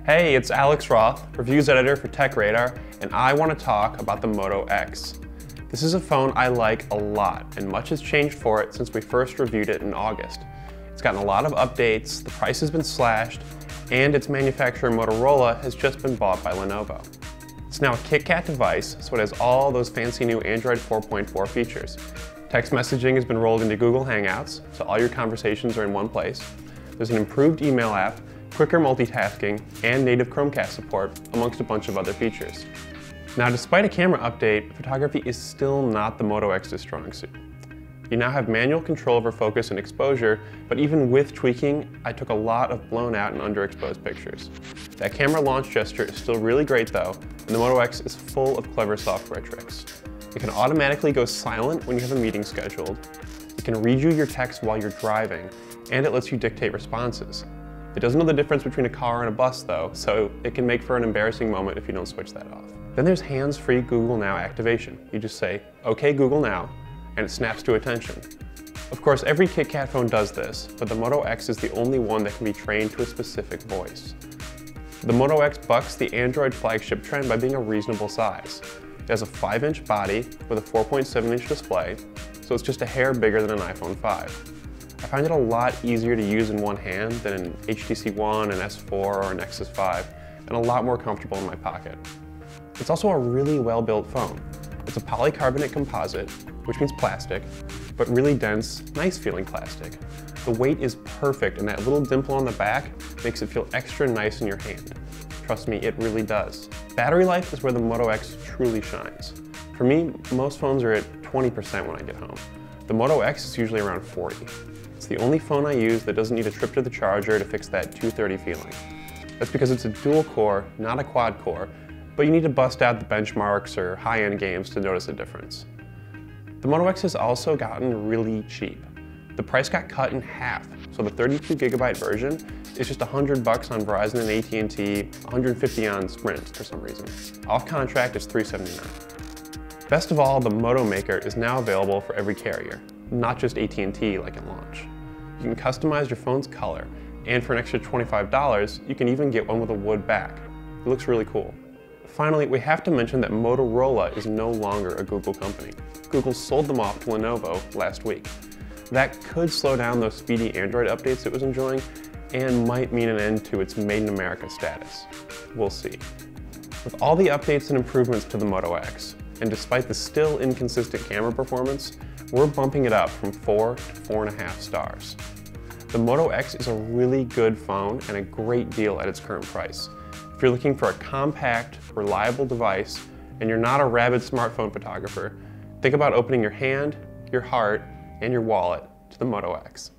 Hey, it's Alex Roth, reviews editor for TechRadar, and I want to talk about the Moto X. This is a phone I like a lot, and much has changed for it since we first reviewed it in August. It's gotten a lot of updates, the price has been slashed, and its manufacturer Motorola has just been bought by Lenovo. It's now a KitKat device, so it has all those fancy new Android 4.4 features. Text messaging has been rolled into Google Hangouts, so all your conversations are in one place. There's an improved email app, quicker multitasking, and native Chromecast support, amongst a bunch of other features. Now, despite a camera update, photography is still not the Moto X's strong suit. You now have manual control over focus and exposure, but even with tweaking, I took a lot of blown out and underexposed pictures. That camera launch gesture is still really great though, and the Moto X is full of clever software tricks. It can automatically go silent when you have a meeting scheduled, it can read you your text while you're driving, and it lets you dictate responses. It doesn't know the difference between a car and a bus though, so it can make for an embarrassing moment if you don't switch that off. Then there's hands-free Google Now activation. You just say, "Okay Google Now," and it snaps to attention. Of course, every KitKat phone does this, but the Moto X is the only one that can be trained to a specific voice. The Moto X bucks the Android flagship trend by being a reasonable size. It has a 5-inch body with a 4.7-inch display, so it's just a hair bigger than an iPhone 5. I find it a lot easier to use in one hand than an HTC One, an S4, or a Nexus 5, and a lot more comfortable in my pocket. It's also a really well-built phone. It's a polycarbonate composite, which means plastic, but really dense, nice-feeling plastic. The weight is perfect, and that little dimple on the back makes it feel extra nice in your hand. Trust me, it really does. Battery life is where the Moto X truly shines. For me, most phones are at 20% when I get home. The Moto X is usually around 40. It's the only phone I use that doesn't need a trip to the charger to fix that 230 feeling. That's because it's a dual core, not a quad core, but you need to bust out the benchmarks or high-end games to notice a difference. The Moto X has also gotten really cheap. The price got cut in half, so the 32GB version is just $100 on Verizon and AT&T, $150 on Sprint for some reason. Off contract is $379. Best of all, the Moto Maker is now available for every carrier, not just AT&T like at launch. You can customize your phone's color, and for an extra $25, you can even get one with a wood back. It looks really cool. Finally, we have to mention that Motorola is no longer a Google company. Google sold them off to Lenovo last week. That could slow down those speedy Android updates it was enjoying, and might mean an end to its Made in America status. We'll see. With all the updates and improvements to the Moto X, and despite the still inconsistent camera performance, we're bumping it up from 4 to 4.5 stars. The Moto X is a really good phone and a great deal at its current price. If you're looking for a compact, reliable device, and you're not a rabid smartphone photographer, think about opening your hand, your heart, and your wallet to the Moto X.